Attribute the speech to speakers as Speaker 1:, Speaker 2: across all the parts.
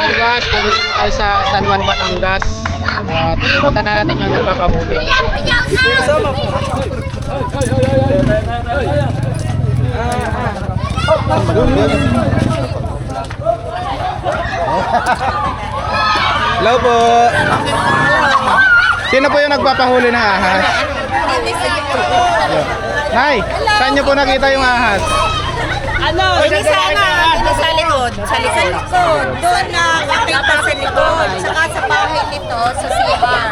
Speaker 1: Batangas, ay sa San Juan, Batangas. At punta na natin yung nagpapabuli.
Speaker 2: Hello po. Sino po yung nagpapahuli ng ahas? Nay, saan niyo po nakita yung ahas?
Speaker 3: Hindi sana, dito sa likod. Sa likod. Doon na kakita sa likod. Saka sa bahay nito, sa CR.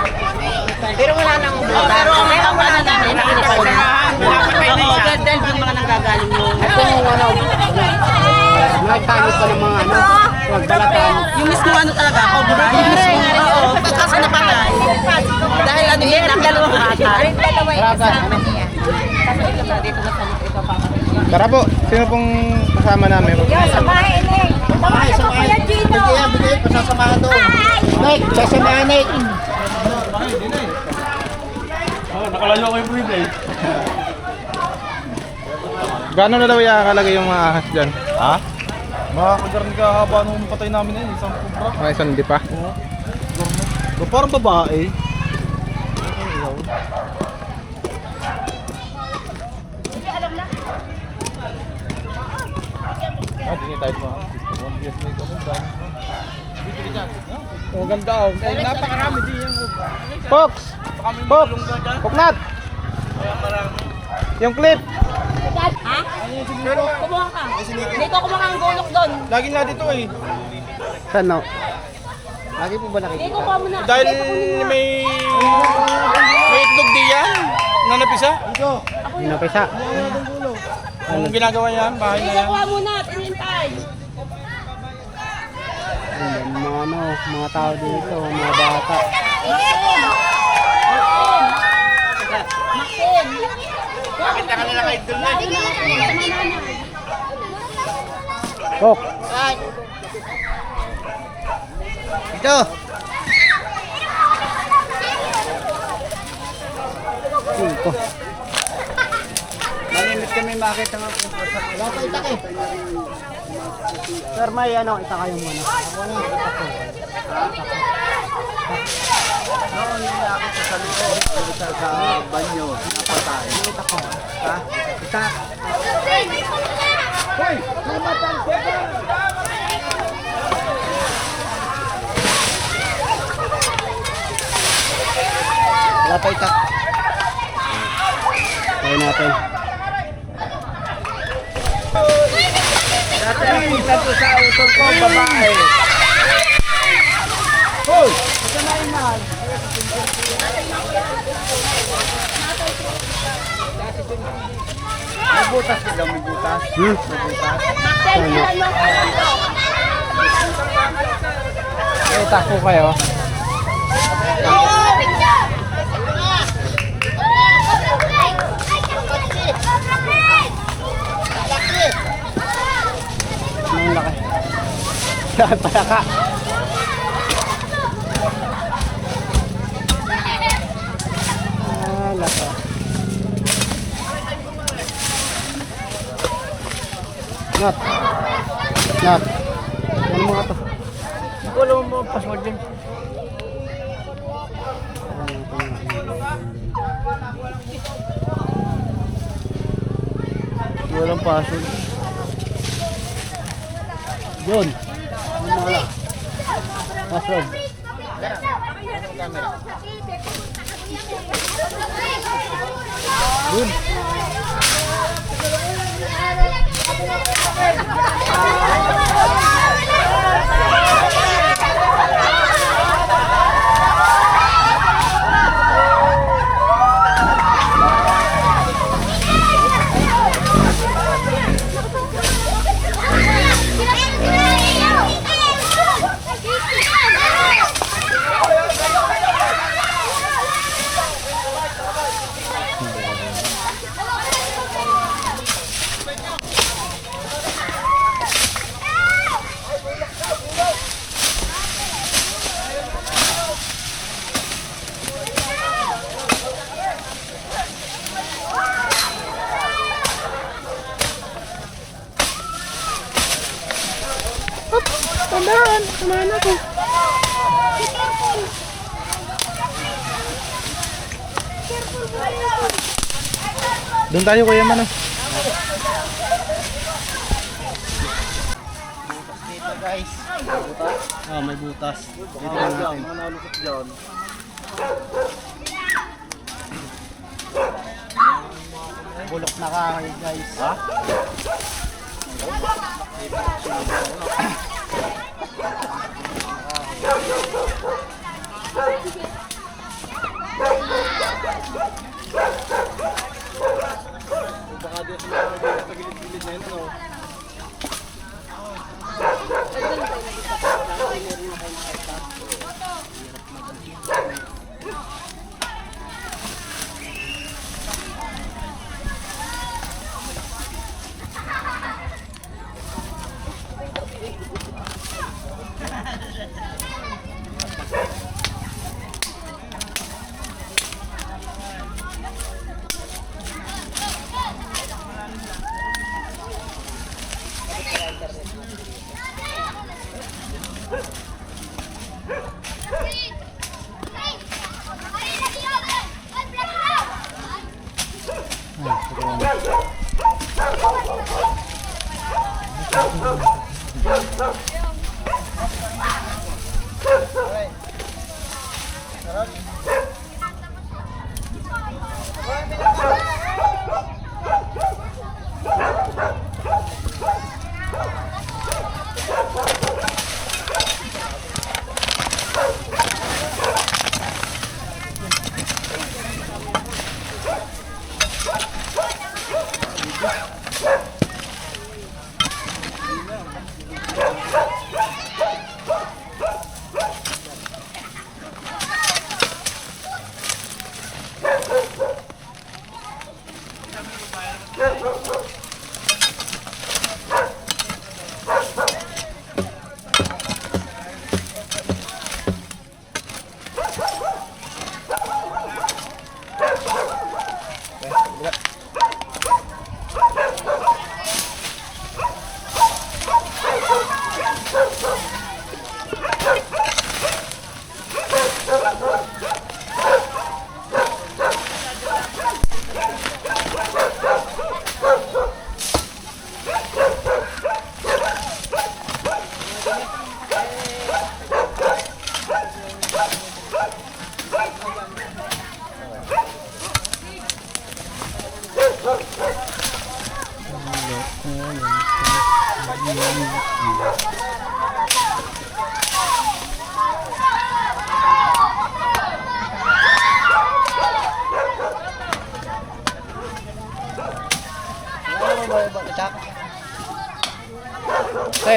Speaker 3: Pero wala nang buta. Pero meron pa na namin. Nakita ko na. Oo, dahil yung mga nanggagaling yung...
Speaker 1: Ito yung ano, nakitayo pa ng mga ano, magbalatan.
Speaker 3: Yung mismo ano talaga, cobra. Oo, kasi napatay. Dahil ano yun, dalawang ata. Dalawa yung kasama niya. Kasi ito sa dito na sa ito pa.
Speaker 2: Tara po, sino pong kasama namin?
Speaker 3: Samahin eh. Samahin sa Kuya Gino.
Speaker 1: Bigay, pasasamahan doon. Nick, sasamahan Nick.
Speaker 4: Nakalayo ko yung breed eh.
Speaker 2: Gano'n na daw iyakalagay yung mga ahas dyan?
Speaker 4: Ha? Mga kagarni kahaba nung patay namin eh, isang kubra.
Speaker 2: Mga isang hindi pa.
Speaker 4: Parang babae. Hindi tayo pa. One years na ito.
Speaker 2: Oh, ganda oh. Napakarami din yung Fox! Fox! Puknat! Yung clip!
Speaker 3: Ha? Kumuha ka. Hindi ko kumuha ang gulok doon.
Speaker 2: Lagi na dito eh.
Speaker 1: Saan no? Lagi po ba
Speaker 3: Hindi
Speaker 1: nakikita?
Speaker 3: ko pa muna.
Speaker 2: Dahil may itlog di yan na napisa.
Speaker 1: Hindi na pesa.
Speaker 2: Anong ginagawa yan? Bahay
Speaker 3: Hindi
Speaker 2: na
Speaker 3: ko
Speaker 2: yan.
Speaker 3: kuha muna. Tinintay.
Speaker 1: Mga ano, mga tao dito, mga bata.
Speaker 3: Makin.
Speaker 2: Bakit na kanila kayo doon na?
Speaker 1: Fox!
Speaker 2: Ito!
Speaker 1: Ito. Malimit kami makita ng wala pa itak eh. Sir, may ano, itak kayo muna. Ako na, itak ko. Noon nilakit sa likod, sa banyo, napatay. Itak ko. Ha? Itak. Hoy! Namatang siya! Wala pa itak. Tayo natin. Nakita ko sa utol ko, babae. Hoy! Kasamain na. May butas ka daw, may butas. May butas. Eh, tako kayo. Ang laki. Saan pala ka? Ah, laki. Not. Not. Ano mga to? Wala mo password din. Walang password. Yun. Wala. Password. Yun.
Speaker 2: Dahan-dahan. Samahan ako. Doon tayo kuya man.
Speaker 1: Dito guys. Butas? Ah, may butas. Dito natin.
Speaker 4: Mga nalusot dyan.
Speaker 1: Bulok na kahoy guys. Ha?
Speaker 4: Baka dyan sa mga tagilid-gilid na yun, no?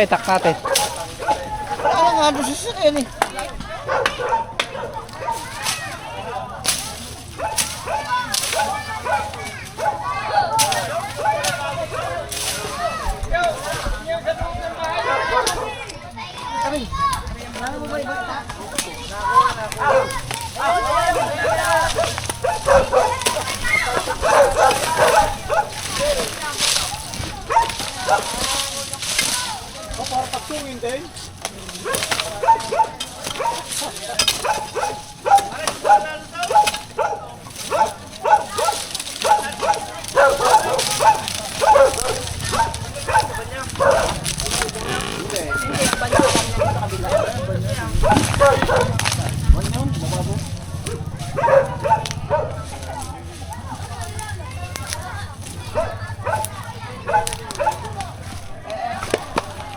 Speaker 2: Tak natin.
Speaker 1: Ano nga ba sasakyan eh?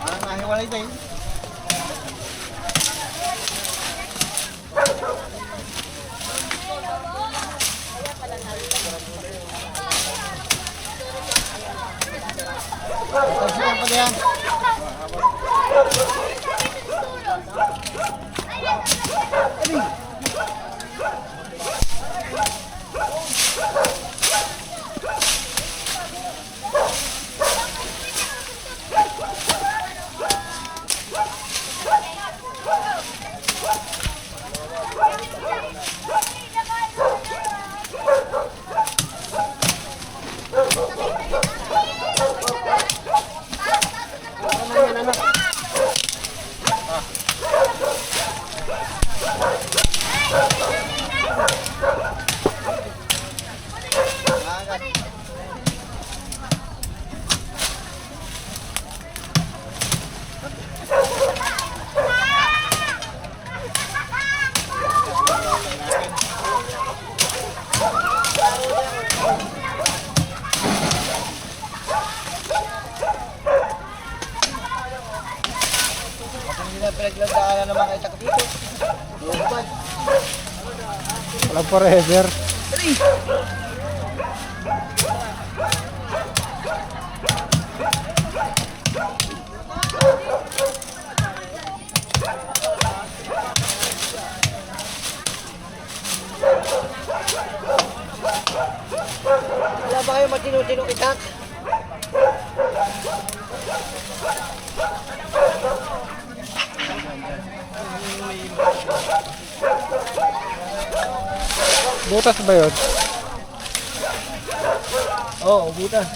Speaker 1: Parang nahiwalay din. Pagsikan pa diyan.
Speaker 2: Walang forever.
Speaker 1: Wala ba kayo matino-tino itak?
Speaker 2: Butas ba yun?
Speaker 1: Oo, butas.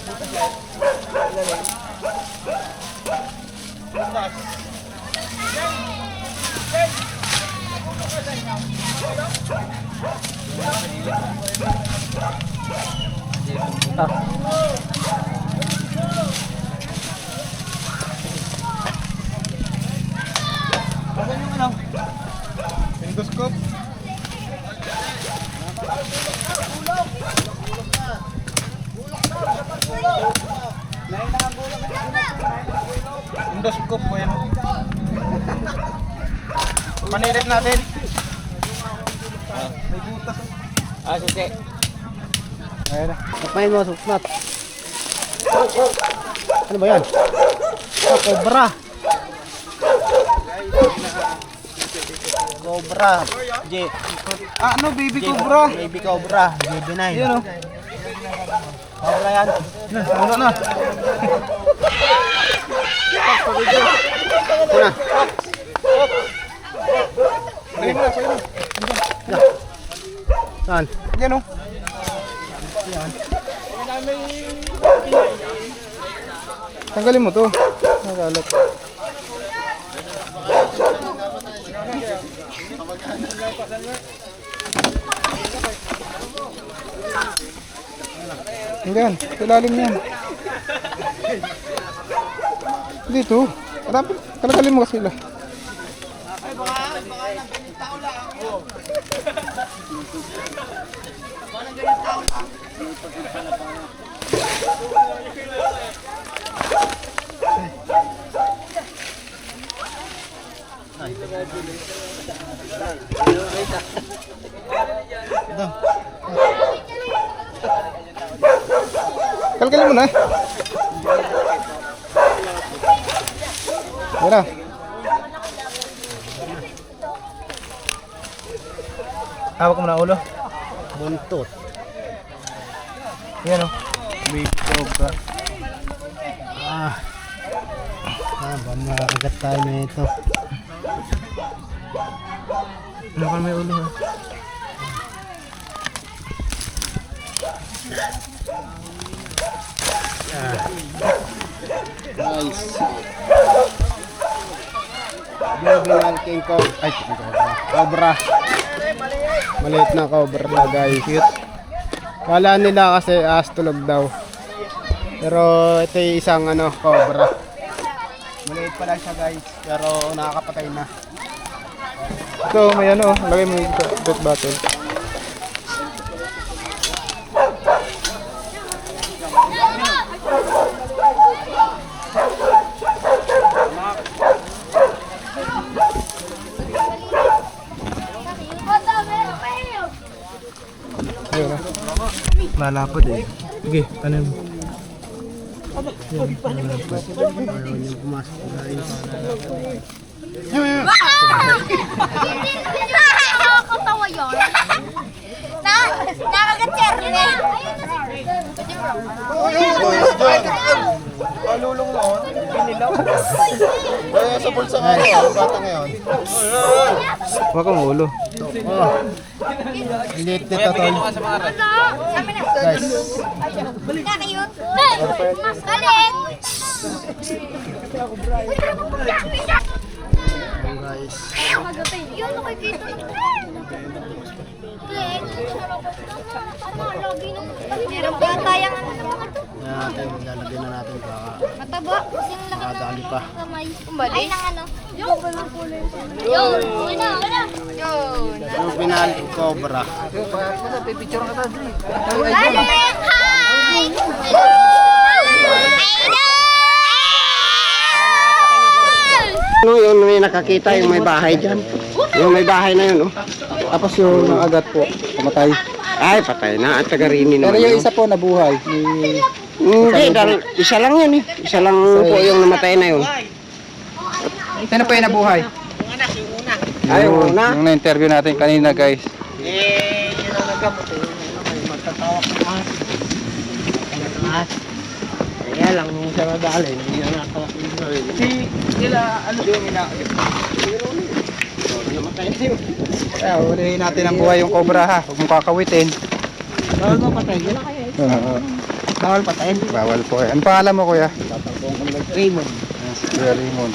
Speaker 2: Endoscope. Endoscope po yan. Panilit natin. May butas.
Speaker 1: Susi.
Speaker 2: Ayan na.
Speaker 1: Sakmayin mo, sukmat. Ano ba yan? Cobra. Cobra. J.
Speaker 2: Ano, baby cobra?
Speaker 1: Baby Cobra. JB9.
Speaker 2: Yan o.
Speaker 1: Cobra yan.
Speaker 2: Wala na.
Speaker 1: Ito na.
Speaker 2: Dali mo na, sa'yo na.
Speaker 1: Saan?
Speaker 2: Yan o. Tanggalin mo to. Nagalat. Yan, ilalim yan. Dito. Kalagalin mo kasi sila. Kalkalin mo na. Yan na. Hawak mo na ulo.
Speaker 1: Buntot.
Speaker 2: Yan o. Baby cobra.
Speaker 1: Ba, makakagat tayo na ito.
Speaker 2: Ano ka may ulo ha?
Speaker 1: Nice. Juvenile King Cobra. Ay, Cobra. Maliit na cobra na guys. Cute. Kala nila kasi tulog daw. Pero ito yung isang cobra. Maliit pa lang siya guys. Pero nakakapatay na.
Speaker 2: Ito, may ano. Lagay mo yung pet bottle. Ayun na. Lalapad eh. Sige, ano mo?
Speaker 1: Ayaw niya pumasok guys.
Speaker 5: Nakakatawa yun. Nakagat-share din eh.
Speaker 4: Alulong noon. Pinilaw. Kaya sa bulsa nga yun. Bata ngayon.
Speaker 2: Huwag kang ulo.
Speaker 1: Oh. Liit nito tol. Guys.
Speaker 5: Nakayot. Mas galit.
Speaker 1: guys.
Speaker 5: Yun, nakikita ng meron pa tayong ano ng mga to.
Speaker 1: Yan natin, lalagyan na natin baka
Speaker 5: Mataba. Kasing laki
Speaker 1: makadali pa.
Speaker 5: kamay. Ay, ng ano. Yun. Yun. Wala. Yun.
Speaker 1: Yung pinali cobra.
Speaker 5: Hi!
Speaker 1: Ano yung may nakakita, yung may bahay dyan? Yung may bahay na yun, oh.
Speaker 2: Tapos yung nakagat po, pamatay.
Speaker 1: Ay, patay na. At tagarini
Speaker 2: Pero
Speaker 1: naman
Speaker 2: yung
Speaker 1: yun.
Speaker 2: isa po nabuhay.
Speaker 1: Hindi, dahil isa lang yun eh. Isa lang po yung namatay na yun.
Speaker 2: Sino po yung nabuhay?
Speaker 1: Ay, yung una.
Speaker 2: Yung na-interview natin kanina guys.
Speaker 1: Eh, yun ang nagamot eh. May magtatawak ng ahas. Kaya lang, nung siya nadali, hindi na natawak yung sarili.
Speaker 2: Ano yung inaagit?
Speaker 1: Namatay na yun.
Speaker 2: Kaya ulihin natin ang buhay yung cobra ha. Huwag mong kakawitin.
Speaker 1: Bawal mo patay, yun na kaya eh. Bawal patayin.
Speaker 2: Bawal po eh. Ano pangalan mo kuya?
Speaker 1: Raymond.
Speaker 2: Kuya Raymond.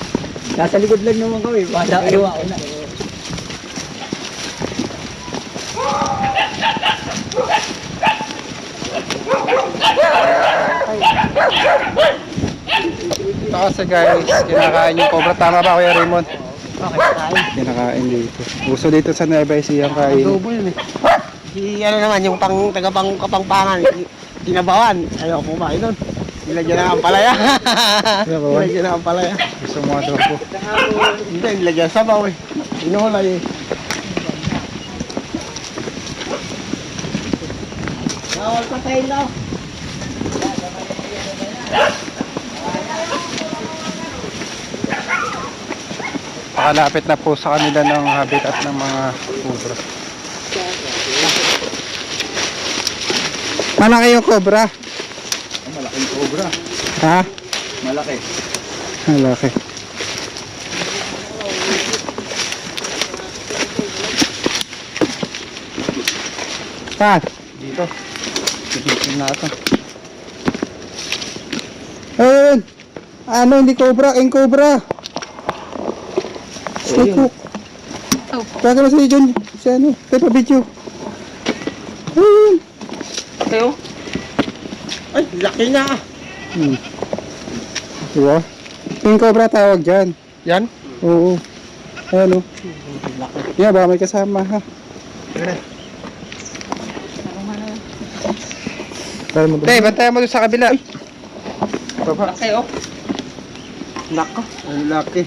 Speaker 1: Nasa likod lang naman kami, wala kayo ako na.
Speaker 2: Ito kasi guys, kinakain yung cobra. Tama ba kuya Raymond?
Speaker 1: Okay, tayo.
Speaker 2: Kinakain dito. Uso dito sa Nueva Ecija ang kain.
Speaker 1: Adobo yun eh. Si ano naman, yung tagapang kapangpangan, kinabawan. Ayaw ko kumain nun. Nilagyan na ang palaya.
Speaker 2: Kinabawan?
Speaker 1: Nilagyan na ang palaya.
Speaker 2: Gusto mo adobo.
Speaker 1: Hindi, nilagyan sabaw eh. Inuhulay eh. Bawal patayin daw.
Speaker 2: Pakalapit na po sa kanila ng habitat ng mga cobra. Malaki yung cobra.
Speaker 4: Malaking cobra.
Speaker 2: Ha?
Speaker 4: Malaki.
Speaker 2: Malaki. Saan?
Speaker 4: Dito. Titignan natin.
Speaker 2: Ayun! Ano, hindi cobra, king cobra. Snake hook. Bago na si John, si ano, tayo pa video. Ayun!
Speaker 1: Tayo. Ay, laki na ah.
Speaker 2: Diba? King cobra tawag dyan.
Speaker 1: Yan?
Speaker 2: Oo. Ano? Yeah, baka may kasama ha. Tay, bantayan mo doon sa kabila. Baba.
Speaker 1: Laki oh. Nako.
Speaker 2: Ang laki.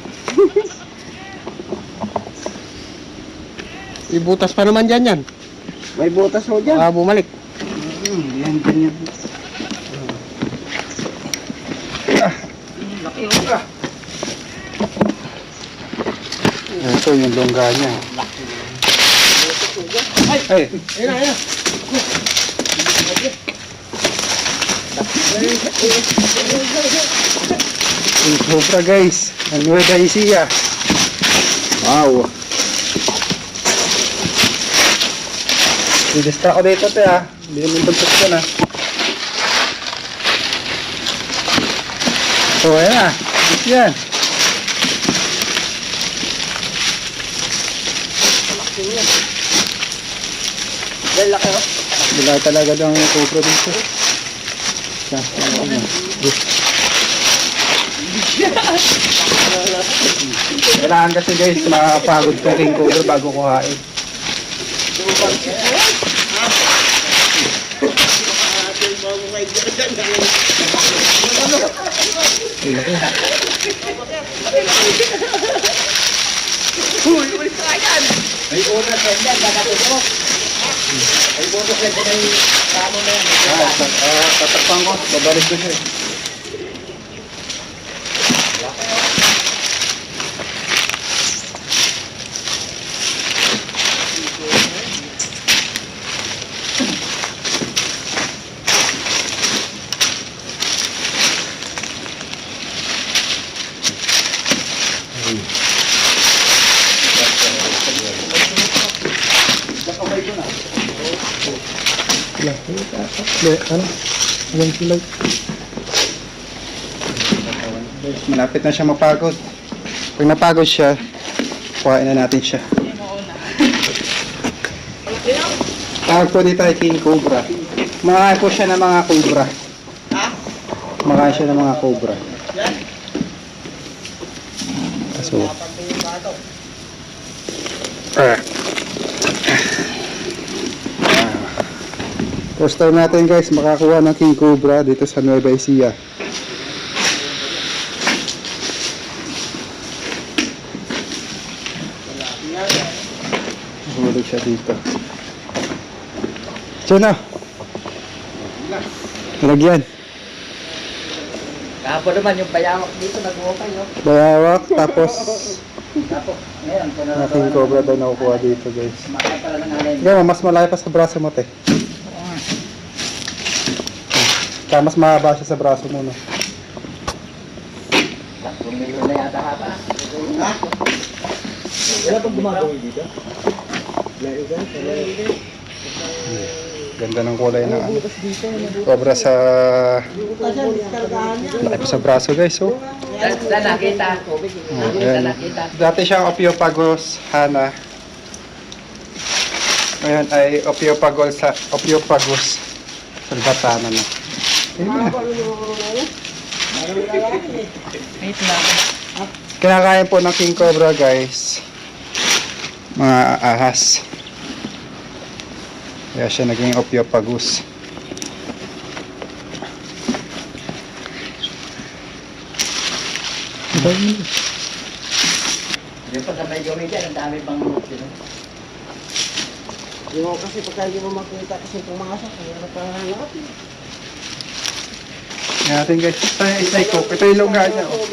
Speaker 1: Ibutas pa naman dyan yan. May butas ho dyan. Bumalik.
Speaker 2: Yan, yan, yan.
Speaker 1: Laki oh.
Speaker 2: Ito yung longga niya. Ay!
Speaker 1: Ayun na, ayun na.
Speaker 2: Yung cobra guys. Ang Nueva Ecija. Wow! I-distract ko dito te ha. Hindi naman buntot ko na. So ayan na. Yan.
Speaker 1: Dahil laki oh.
Speaker 2: Bila talaga daw yung cobra dito. Kailangan kasi guys mapagod kong king cobra bago kuhain. Tatakpan ko, babalik ko siya. Ano? Alam sila. Malapit na siya mapagod. Pag napagod siya, Kuhain na natin siya. Tawag po dito ay King Cobra. Makain po siya ng mga cobra. Makain siya ng mga cobra. So, first time natin guys makakuha ng King Cobra dito sa Nueva Ecija. Hulog siya dito. Diyan na. Lagyan.
Speaker 6: Kapo naman yung bayawak dito, nag-uukay, no?
Speaker 2: Bayawak, tapos
Speaker 6: Ngayon, kung na
Speaker 2: King Cobra daw nakukuha dito guys.
Speaker 6: makay pala ng alay.
Speaker 2: Kaya mas malaki pa sa braso mo, te. Kaya mas mahaba siya sa braso mo, no?
Speaker 6: 3 milyon na yata hata.
Speaker 2: Ganda ng kulay na ano. Cobra sa malaki pa sa braso guys, oh.
Speaker 6: Saan nakita?
Speaker 2: Ayan. Dati siyang Ophiophagus hana. Ngayon ay Ophiophagus salvatana na. Kinakain po ng King Cobra guys. Mga ahas. Kaya siya naging Ophiophagus.
Speaker 6: Yung pag sa may gawin dyan, ang dami pang dito.
Speaker 4: Yung kasi pagka hindi mo makita kasi itong mga sa kaya na pangahanap.
Speaker 2: Yan natin guys. Ito yung cook. Ito yung lungga niya. Oh.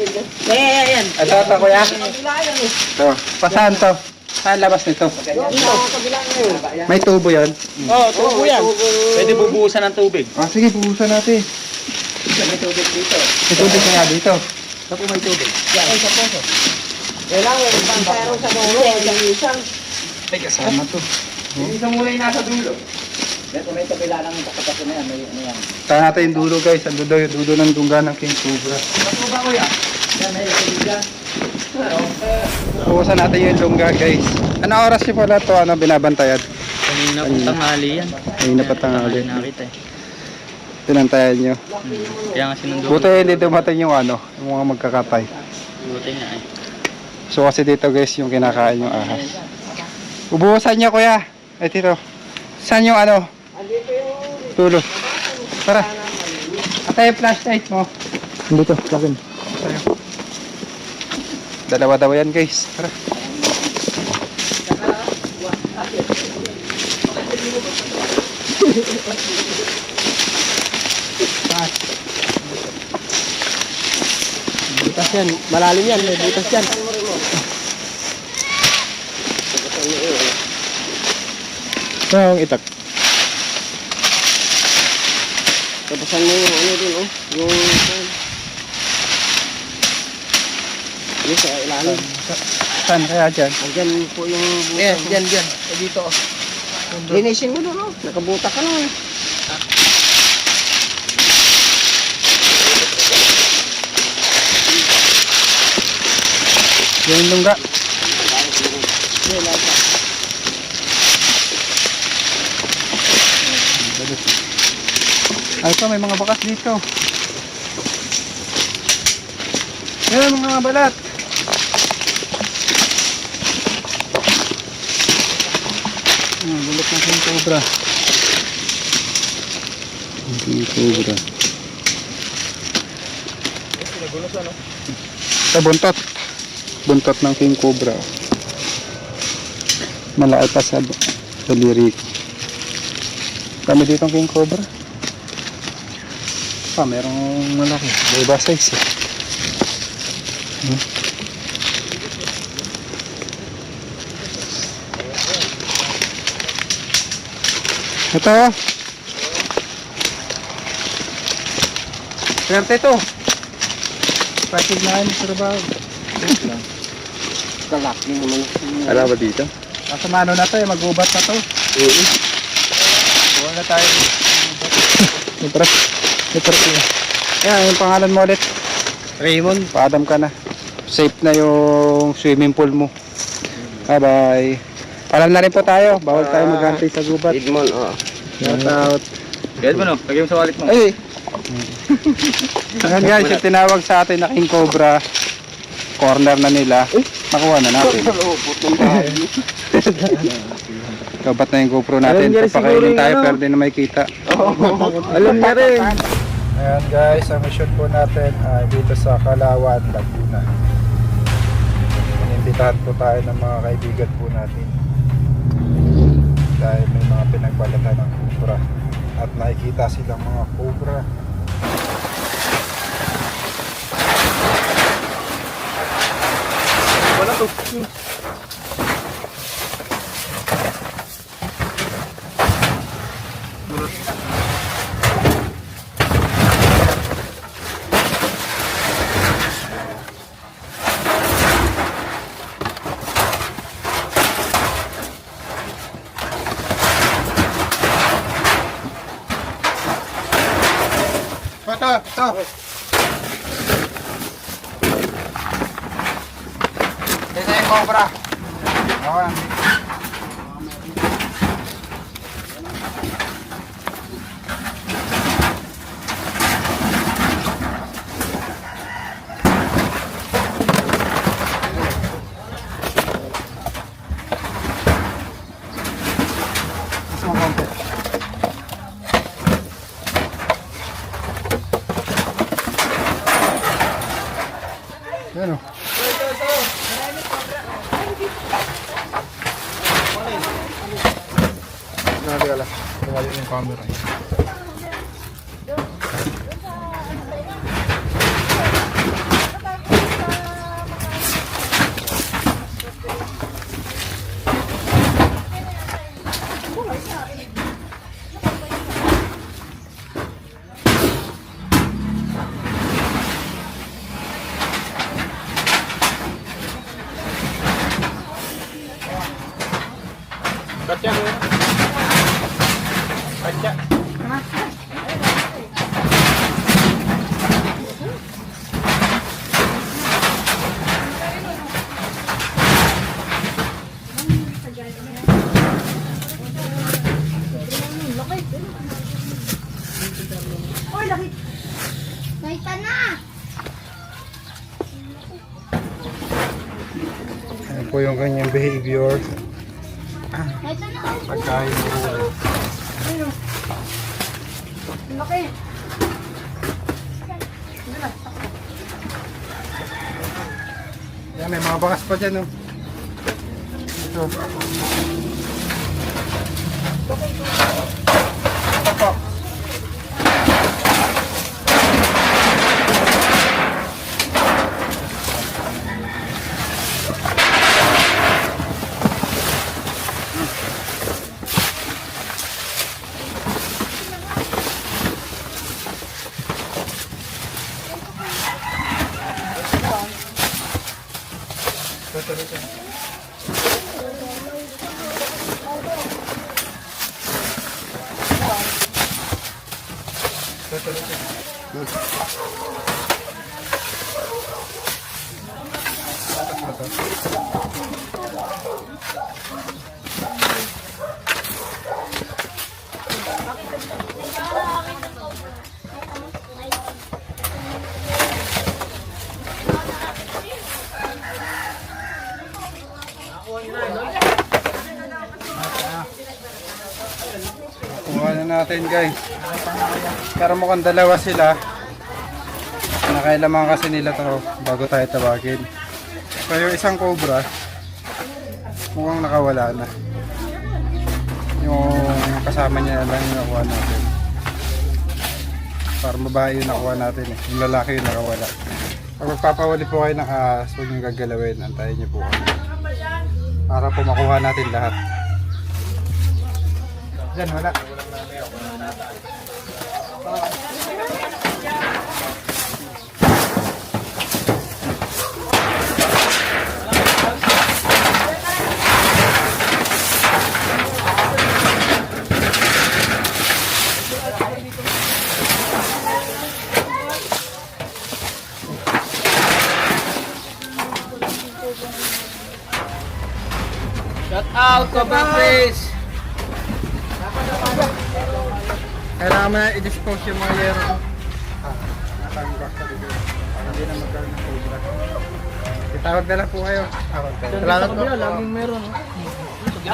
Speaker 6: Yan.
Speaker 2: Ito kuya. Ito. Pasahan to? Saan labas nito? May tubo yan.
Speaker 4: Oo, tubo yan.
Speaker 6: Pwede bubuhusan ng tubig.
Speaker 2: Ah, sige, bubusan natin.
Speaker 6: May tubig dito.
Speaker 2: May tubig na nga dito.
Speaker 6: Saan po may tubig?
Speaker 4: Kailangan yung pantero sa dulo. Yung isang.
Speaker 2: Ay, kasama to.
Speaker 6: Isang mula yung nasa dulo. Kung may kabila ng katapat na yan, may ano yan.
Speaker 2: Tahan natin yung dulo guys. Ang dulo ng dungga ng King Cobra.
Speaker 6: Ano ba ko yan? Yan, may tubig dyan.
Speaker 2: Bubusan natin yung lungga guys. Ano oras niyo pala to binabantayan?
Speaker 7: Kanina po tanghali yan.
Speaker 2: Kanina pa tanghali.
Speaker 7: Nakita eh.
Speaker 2: Pinantayan nyo.
Speaker 7: Kaya nga sinundo ko.
Speaker 2: Buti hindi dumating yung yung mga magkakatay.
Speaker 7: Buti nga eh.
Speaker 2: So kasi dito guys yung kinakain yung ahas. Ubuhusan niya kuya. Ay dito. Saan yung tulo? Tara. Atay yung flashlight mo. Dito, lakin. Dalawa daw yan guys. Tara.
Speaker 4: Butas yan. Malalim yan. May butas yan.
Speaker 2: Saan yung itak?
Speaker 4: Tapasan mo yung ano dun, oh. Yung... Yung sa ilalim.
Speaker 2: Saan kaya dyan?
Speaker 4: Andyan po yung butas.
Speaker 6: Yan, dyan, dyan. Dito.
Speaker 4: Linisin mo dun, oh. Nakabuta ka lang, eh.
Speaker 2: Yung lungga. Ay, ito, may mga bakas dito. Yan, mga balat. Bulok na King Cobra. King Cobra. Ito, buntot. Buntot ng King Cobra. Malaki pa sa daliri ko. Kami dito ang King Cobra. Pa, merong malaki. Iba size eh. Ito. Swerte ito. Pakig na ano sa trabaho.
Speaker 4: Kalaki naman.
Speaker 2: Alam ba dito? Nasa mano na to eh, mag-ubat na to. Buwan na tayo. Ito. Yan, yung pangalan mo ulit.
Speaker 1: Raymond.
Speaker 2: Paadam ka na. Safe na yung swimming pool mo. Bye-bye. Paalam na rin po tayo. Bawal tayo maghantay sa gubat.
Speaker 1: Edmond, oh.
Speaker 2: Shout out.
Speaker 7: Gayad mo no, lagay mo sa wallet mo.
Speaker 2: Ay! Ayan guys, yung tinawag sa atin na King Cobra. Corner na nila. Nakuha na natin. Kabat na yung GoPro natin. Papakainin tayo pero di na may kita.
Speaker 1: Alam na rin.
Speaker 2: Ayan guys, ang mission po natin ay dito sa Kalawan, Laguna. Inimbitahan po tayo ng mga kaibigan po natin. Dahil may mga pinagbalatan ng cobra. At nakikita silang mga cobra.
Speaker 1: Wala to.
Speaker 2: Ito. Ito yung cobra. Ayan. Mas mo konti. Yan o. Nagala. Tumayo yung camera.
Speaker 5: Naita na!
Speaker 2: Ayan po yung kanyang behavior.
Speaker 5: Naita na!
Speaker 2: Pagkain mo.
Speaker 5: Laki!
Speaker 2: Yan, may mga bakas pa dyan, oh. Ito. Ito po. Kuha na natin guys. Pero mukhang dalawa sila. Nakailaman kasi nila to bago tayo tawagin. So yung isang cobra mukhang nakawala na. Yung kasama niya lang yung nakuha natin. Para babae yung nakuha natin eh. Yung lalaki yung nakawala. Pag magpapawali po kayo ng ahas, huwag yung gagalawin. Antayin niyo po kami. Para po makuha natin lahat. Diyan, wala. Shout out, Cobra Face! Kailangan mo na i-dispose yung mga yero. Natanggas sa dito. Para hindi na magkaroon ng cobra. Itawag na lang po kayo. Salamat po. Laging meron.